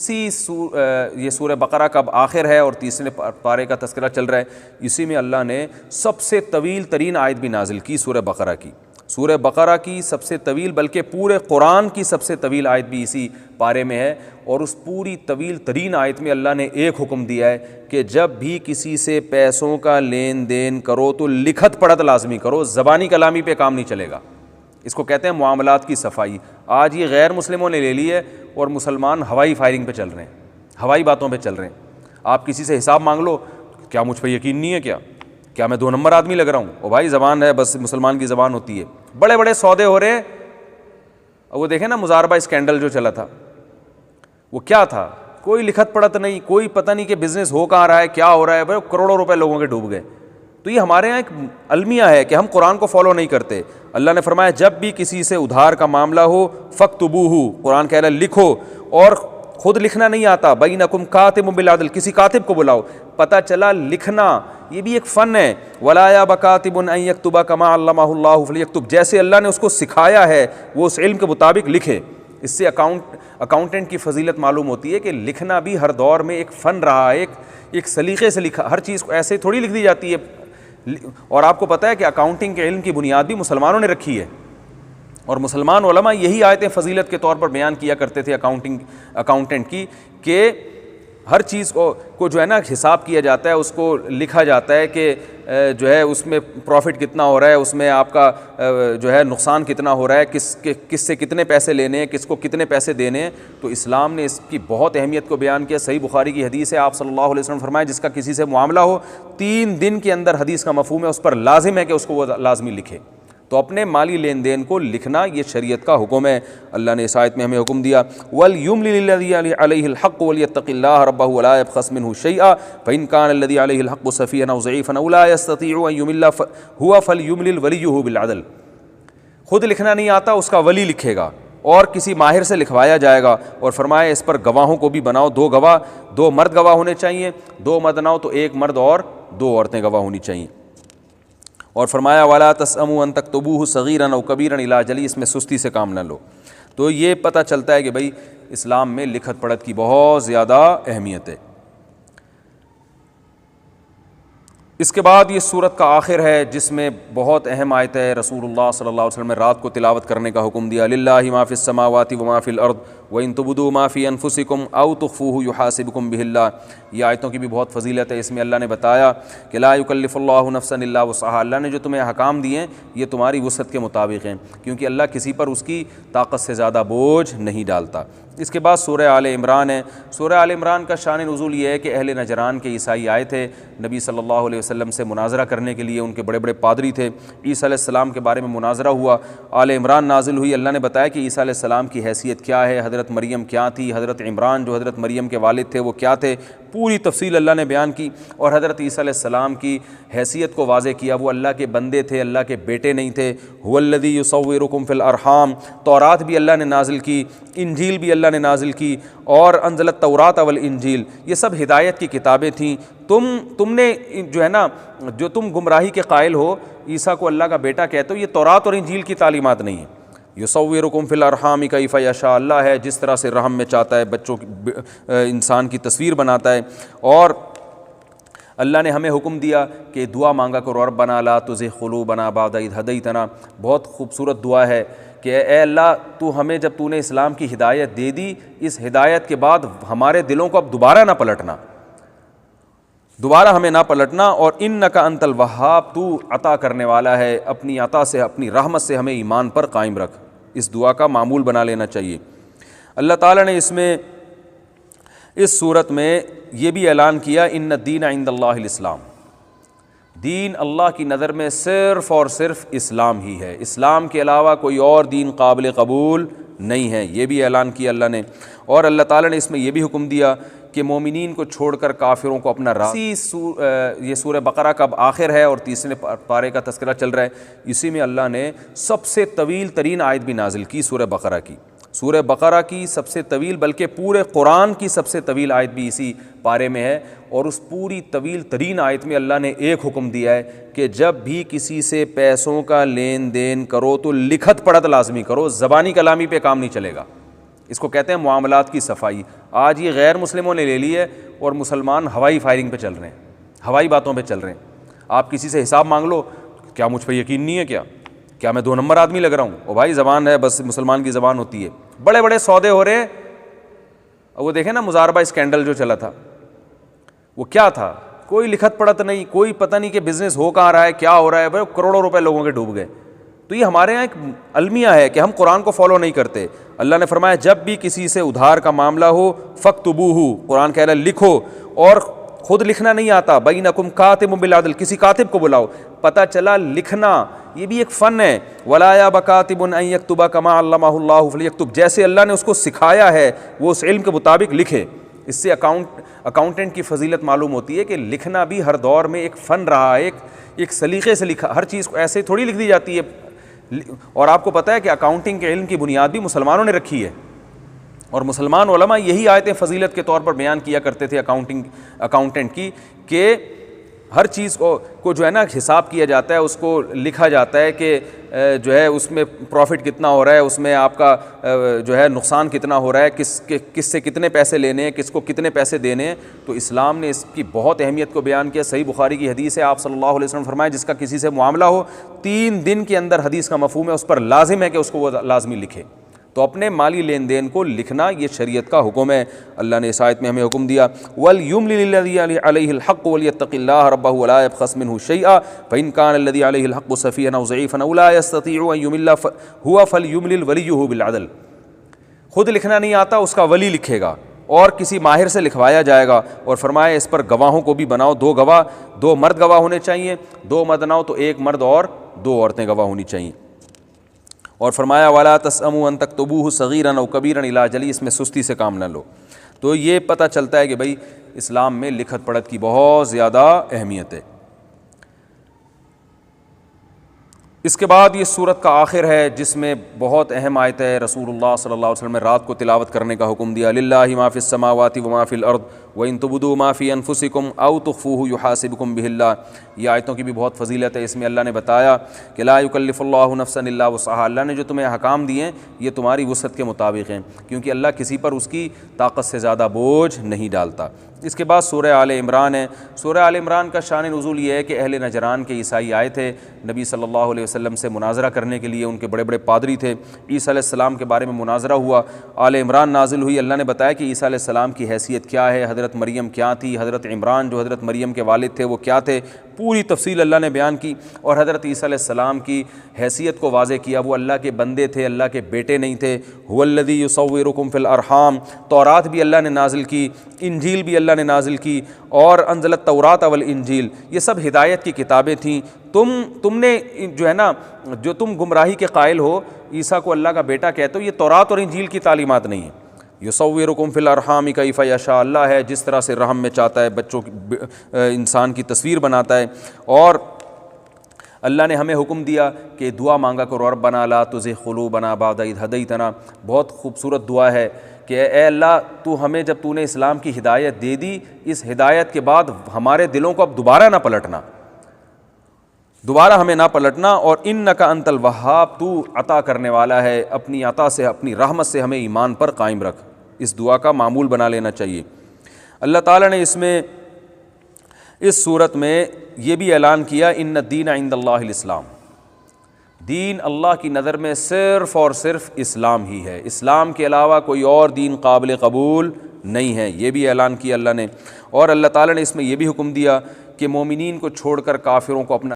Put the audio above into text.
یہ سورہ بقرہ کا اب آخر ہے اور تیسرے پارے کا تذکرہ چل رہا ہے. اسی میں اللہ نے سب سے طویل ترین آیت بھی نازل کی سورہ بقرہ کی. سورہ بقرہ کی سب سے طویل بلکہ پورے قرآن کی سب سے طویل آیت بھی اسی پارے میں ہے. اور اس پوری طویل ترین آیت میں اللہ نے ایک حکم دیا ہے کہ جب بھی کسی سے پیسوں کا لین دین کرو تو لکھت پڑھت لازمی کرو, زبانی کلامی پہ کام نہیں چلے گا. اس کو کہتے ہیں معاملات کی صفائی. آج یہ غیر مسلموں نے لے لی ہے اور مسلمان ہوائی فائرنگ پہ چل رہے ہیں, ہوائی باتوں پہ چل رہے ہیں. آپ کسی سے حساب مانگ لو, کیا مجھ پہ یقین نہیں ہے, کیا میں 2 نمبر آدمی لگ رہا ہوں؟ او بھائی زبان ہے, بس مسلمان کی زبان ہوتی ہے. بڑے بڑے سودے ہو رہے ہیں. وہ دیکھیں نا مزاربہ اسکینڈل جو چلا تھا, وہ کیا تھا؟ کوئی لکھت پڑھت نہیں, کوئی پتہ نہیں کہ بزنس ہو کہاں رہا ہے, کیا ہو رہا ہے. کروڑوں روپے لوگوں کے ڈوب گئے. تو یہ ہمارے یہاں ایک المیہ ہے کہ ہم قرآن کو فالو نہیں کرتے. اللہ نے فرمایا جب بھی کسی سے ادھار کا معاملہ ہو فاکتبوہ, قرآن کہہ رہا ہے لکھو. اور خود لکھنا نہیں آتا, بینکم کاتب بالعدل, کسی کاتب کو بلاؤ. پتہ چلا لکھنا یہ بھی ایک فن ہے. ولا یاب کاتب ان یکتب کما علمہ اللہ فلیکتب, جیسے اللہ نے اس کو سکھایا ہے وہ اس علم کے مطابق لکھے. اس سے اکاؤنٹنٹ کی فضیلت معلوم ہوتی ہے کہ لکھنا بھی ہر دور میں ایک فن رہا ہے, ایک سلیقے سے لکھا. ہر چیز کو ایسے تھوڑی لکھ دی جاتی ہے. اور آپ کو پتہ ہے کہ اکاؤنٹنگ کے علم کی بنیاد بھی مسلمانوں نے رکھی ہے, اور مسلمان علماء یہی آیتیں فضیلت کے طور پر بیان کیا کرتے تھے اکاؤنٹنٹ کی, کہ ہر چیز کو جو ہے نا حساب کیا جاتا ہے, اس کو لکھا جاتا ہے کہ جو ہے اس میں پروفٹ کتنا ہو رہا ہے, اس میں آپ کا جو ہے نقصان کتنا ہو رہا ہے, کس سے کتنے پیسے لینے ہیں, کس کو کتنے پیسے دینے ہیں. تو اسلام نے اس کی بہت اہمیت کو بیان کیا. صحیح بخاری کی حدیث ہے, آپ صلی اللہ علیہ وسلم فرمایا جس کا کسی سے معاملہ ہو 3 دن کے اندر, حدیث کا مفہوم ہے اس پر لازم ہے کہ اس کو وہ لازمی لکھے. تو اپنے مالی لین دین کو لکھنا یہ شریعت کا حکم ہے. اللہ نے اس آیت میں ہمیں حکم دیا وَلْيُمْلِلِ الَّذِي عَلَيْهِ الْحَقُّ وَلْيَتَّقِ اللَّهَ رَبَّهُ وَلَا يَبْخَسْ مِنْهُ شَيْئًا فَإِنْ كَانَ الَّذِي عَلَيْهِ الْحَقُّ سَفِيهًا أَوْ ضَعِيفًا أَوْ لَا يَسْتَطِيعُ أَنْ يُمِلَّ هُوَ فَلْيُمْلِلْ وَلِيُّهُ بِالْعَدْلِ. خود لکھنا نہیں آتا اس کا ولی لکھے گا اور کسی ماہر سے لکھوایا جائے گا. اور فرمایا اس پر گواہوں کو بھی بناؤ, 2 گواہ, 2 مرد گواہ ہونے چاہیے. 2 مرد نہ ہو تو 1 مرد اور 2 عورتیں گواہ ہونی چاہیے. اور فرمایا وَلَا تَسْأَمُوا أَن تَكْتُبُوهُ صَغِيرًا أَوْ كَبِيرًا إِلَىٰ أَجَلِهِ, اس میں سستی سے کام نہ لو. تو یہ پتہ چلتا ہے کہ بھئی اسلام میں لکھت پڑھت کی بہت زیادہ اہمیت ہے. اس کے بعد یہ سورت کا آخر ہے جس میں بہت اہم آیت ہے. رسول اللہ صلی اللہ علیہ وسلم نے رات کو تلاوت کرنے کا حکم دیا. لِلَّهِ مَا فِي السَّمَاوَاتِ وَمَا فِي الْأَرْضِ وَإِن تُبْدُوا مَا فِي أَنفُسِكُمْ أَوْ تُخْفُوهُ يُحَاسِبْكُم بِهِ اللَّهُ. یہ آیتوں کی بھی بہت فضیلت ہے. اس میں اللہ نے بتایا کہ لا یکلف اللہ نفسا الا وسعها, اللہ نے جو تمہیں احکام دیے ہیں یہ تمہاری وسعت کے مطابق ہیں, کیونکہ اللہ کسی پر اس کی طاقت سے زیادہ بوجھ نہیں ڈالتا. اس کے بعد سورہ آل عمران ہے. سورہ آل عمران کا شان نزول یہ ہے کہ اہل نجران کے عیسائی آئے تھے نبی صلی اللہ علیہ وسلم سے مناظرہ کرنے کے لیے. ان کے بڑے بڑے پادری تھے. عیسیٰ علیہ السلام کے بارے میں مناظرہ ہوا. آل عمران نازل ہوئی. اللہ نے بتایا کہ عیسیٰ علیہ السلام کی حیثیت کیا ہے, حضرت مریم کیا تھی, حضرت عمران جو حضرت مریم کے والد تھے وہ کیا تھے. پوری تفصیل اللہ نے بیان کی اور حضرت عیسیٰ علیہ السلام کی حیثیت کو واضح کیا. وہ اللہ کے بندے تھے, اللہ کے بیٹے نہیں تھے. هو الذی یصورکم فی الارحام, تورات بھی اللہ نے نازل کی, انجیل بھی اللہ نے نازل کی, اور انزل التوراۃ والانجیل, یہ سب ہدایت کی کتابیں تھیں. تم نے جو ہے نا, جو تم گمراہی کے قائل ہو, عیسیٰ کو اللہ کا بیٹا کہتے ہو, یہ تورات اور انجیل کی تعلیمات نہیں ہیں. یصورکم فی الارحام کیف یشاء, اللہ ہے جس طرح سے رحم میں چاہتا ہے بچوں کی انسان کی تصویر بناتا ہے. اور اللہ نے ہمیں حکم دیا کہ دعا مانگا کرو, ربنا لا تزغ قلوبنا بعد اذ ہدیتنا. بہت خوبصورت دعا ہے کہ اے اللہ تو ہمیں جب تو نے اسلام کی ہدایت دے دی, اس ہدایت کے بعد ہمارے دلوں کو اب دوبارہ نہ پلٹنا, دوبارہ ہمیں نہ پلٹنا. اور انک انت الوہاب, تو عطا کرنے والا ہے, اپنی عطا سے اپنی رحمت سے ہمیں ایمان پر قائم رکھ. اس دعا کا معمول بنا لینا چاہیے. اللہ تعالیٰ نے اس صورت میں یہ بھی اعلان کیا ان الدین عند اللہ الاسلام, دین اللہ کی نظر میں صرف اور صرف اسلام ہی ہے, اسلام کے علاوہ کوئی اور دین قابل قبول نہیں ہے. یہ بھی اعلان کیا اللہ نے. اور اللہ تعالیٰ نے اس میں یہ بھی حکم دیا کہ مومنین کو چھوڑ کر کافروں کو اپنا یہ سورہ بقرہ کا اب آخر ہے اور تیسرے پارے کا تذکرہ چل رہا ہے. اسی میں اللہ نے سب سے طویل ترین آیت بھی نازل کی سورہ بقرہ کی. سورہ بقرہ کی سب سے طویل بلکہ پورے قرآن کی سب سے طویل آیت بھی اسی پارے میں ہے. اور اس پوری طویل ترین آیت میں اللہ نے ایک حکم دیا ہے کہ جب بھی کسی سے پیسوں کا لین دین کرو تو لکھت پڑھت لازمی کرو, زبانی کلامی پہ کام نہیں چلے گا. اس کو کہتے ہیں معاملات کی صفائی۔ آج یہ غیر مسلموں نے لے لی ہے اور مسلمان ہوائی فائرنگ پہ چل رہے ہیں، ہوائی باتوں پہ چل رہے ہیں۔ آپ کسی سے حساب مانگ لو، کیا مجھ پہ یقین نہیں ہے کیا میں 2 نمبر آدمی لگ رہا ہوں؟ او بھائی زبان ہے، بس مسلمان کی زبان ہوتی ہے۔ بڑے بڑے سودے ہو رہے ہیں۔ وہ دیکھیں نا مزاربہ اسکینڈل جو چلا تھا، وہ کیا تھا؟ کوئی لکھت پڑھت نہیں، کوئی پتہ نہیں کہ بزنس ہو کہاں رہا ہے، کیا ہو رہا ہے، بھائی کروڑوں روپے لوگوں کے ڈوب گئے۔ تو یہ ہمارے یہاں ایک المیہ ہے کہ ہم قرآن کو فالو نہیں کرتے۔ اللہ نے فرمایا جب بھی کسی سے ادھار کا معاملہ ہو فاکتبوہ، قرآن کہہ رہا ہے لکھو، اور خود لکھنا نہیں آتا، بینکم کاتب بالعدل، کسی کاتب کو بلاؤ۔ پتہ چلا لکھنا یہ بھی ایک فن ہے۔ ولا یاب کاتب ان یکتب کما علمہ اللہ فلیکتب، جیسے اللہ نے اس کو سکھایا ہے وہ اس علم کے مطابق لکھے۔ اس سے اکاؤنٹنٹ کی فضیلت معلوم ہوتی ہے کہ لکھنا بھی ہر دور میں ایک فن رہا ہے، ایک سلیقے سے لکھا، ہر چیز کو ایسے تھوڑی لکھ دی جاتی ہے۔ اور آپ کو پتہ ہے کہ اکاؤنٹنگ کے علم کی بنیاد بھی مسلمانوں نے رکھی ہے، اور مسلمان علماء یہی آیتیں فضیلت کے طور پر بیان کیا کرتے تھے اکاؤنٹنٹ کی، کہ ہر چیز کو جو ہے نا حساب کیا جاتا ہے، اس کو لکھا جاتا ہے کہ جو ہے اس میں پروفٹ کتنا ہو رہا ہے، اس میں آپ کا جو ہے نقصان کتنا ہو رہا ہے، کس سے کتنے پیسے لینے ہیں، کس کو کتنے پیسے دینے ہیں۔ تو اسلام نے اس کی بہت اہمیت کو بیان کیا۔ صحیح بخاری کی حدیث ہے، آپ صلی اللہ علیہ وسلم فرمائے جس کا کسی سے معاملہ ہو 3 دن کے اندر، حدیث کا مفہوم ہے اس پر لازم ہے کہ اس کو وہ لازمی لکھے۔ تو اپنے مالی لین دین کو لکھنا یہ شریعت کا حکم ہے۔ اللہ نے اس آیت میں ہمیں حکم دیا وَلْيُمْلِلِ الَّذِي عَلَيْهِ الْحَقُّ وَلْيَتَّقِ اللَّهَ رَبَّهُ وَلَا يَبْخَسْ مِنْهُ شَيْئًا فَإِنْ كَانَ الَّذِي عَلَيْهِ الْحَقُّ سَفِيهًا أَوْ ضَعِيفًا أَوْ لَا يَسْتَطِيعُ أَنْ يُمِلَّ هُوَ فَلْيُمْلِلْ وَلِيُّهُ بِالْعَدْلِ۔ خود لکھنا نہیں آتا اس کا ولی لکھے گا، اور کسی ماہر سے لکھوایا جائے گا۔ اور فرمایا اس پر گواہوں کو بھی بناؤ، 2 گواہ، 2 مرد گواہ ہونے چاہیے، 2 مرد نہ ہو تو 1 مرد اور 2 عورتیں گواہ ہونی چاہیے۔ اور فرمایا وَلَا تَسْأَمُوا أَن تَكْتُبُوهُ صَغِيرًا أَوْ كَبِيرًا إِلَىٰ أَجَلِهِ، اس میں سستی سے کام نہ لو۔ تو یہ پتہ چلتا ہے کہ بھئی اسلام میں لکھت پڑھت کی بہت زیادہ اہمیت ہے۔ اس کے بعد یہ سورت کا آخر ہے جس میں بہت اہم آیت ہے۔ رسول اللہ صلی اللہ علیہ وسلم نے رات کو تلاوت کرنے کا حکم دیا، للہ ما فی السماوات وما فی الارض وان تبدوا ما فی انفسکم او تخفوہ یحاسبکم بہ اللہ۔ یہ آیتوں کی بھی بہت فضیلت ہے۔ اس میں اللہ نے بتایا کہ لا یکلف اللہ نفسا الا وسعہا، اللہ نے جو تمہیں احکام دیے ہیں یہ تمہاری وسعت کے مطابق ہیں، کیونکہ اللہ کسی پر اس کی طاقت سے زیادہ بوجھ نہیں ڈالتا۔ اس کے بعد سورہ آل عمران ہے۔ سورہ آل عمران کا شان نزول یہ ہے کہ اہل نجران کے عیسائی آئے تھے نبی صلی اللہ علیہ وسلم سے مناظرہ کرنے کے لیے، ان کے بڑے بڑے پادری تھے، عیسیٰ علیہ السلام کے بارے میں مناظرہ ہوا، آل عمران نازل ہوئی۔ اللہ نے بتایا کہ عیسیٰ علیہ السلام کی حیثیت کیا ہے، حضرت مریم کیا تھی، حضرت عمران جو حضرت مریم کے والد تھے وہ کیا تھے، پوری تفصیل اللہ نے بیان کی، اور حضرت عیسیٰ علیہ السلام کی حیثیت کو واضح کیا۔ وہ اللہ کے بندے تھے، اللہ کے بیٹے نہیں تھے۔ هو الذی یصورکم فی الارحام، تورات بھی اللہ نے نازل کی، انجیل بھی اللہ نے نازل کی، اور انزل التوراۃ والانجیل، یہ سب ہدایت کی کتابیں تھیں۔ تم نے جو ہے نا، جو تم گمراہی کے قائل ہو، عیسیٰ کو اللہ کا بیٹا کہتے ہو، یہ تورات اور انجیل کی تعلیمات نہیں ہیں۔ یصورکم فی الارحام کیف یشاء، اللہ ہے جس طرح سے رحم میں چاہتا ہے بچوں کی انسان کی تصویر بناتا ہے۔ اور اللہ نے ہمیں حکم دیا کہ دعا مانگا کرو، ربنا لا تزغ قلوبنا بعد اذ ہدیتنا، بہت خوبصورت دعا ہے کہ اے اللہ تو ہمیں جب تو نے اسلام کی ہدایت دے دی، اس ہدایت کے بعد ہمارے دلوں کو اب دوبارہ نہ پلٹنا، دوبارہ ہمیں نہ پلٹنا، اور انک انت الوہاب، تو عطا کرنے والا ہے، اپنی عطا سے اپنی رحمت سے ہمیں ایمان پر قائم رکھ۔ اس دعا کا معمول بنا لینا چاہیے۔ اللہ تعالیٰ نے اس صورت میں یہ بھی اعلان کیا ان الدین عند اللہ الاسلام، دین اللہ کی نظر میں صرف اور صرف اسلام ہی ہے، اسلام کے علاوہ کوئی اور دین قابل قبول نہیں ہے، یہ بھی اعلان کیا اللہ نے۔ اور اللہ تعالیٰ نے اس میں یہ بھی حکم دیا کہ مومنین کو چھوڑ کر کافروں کو اپنا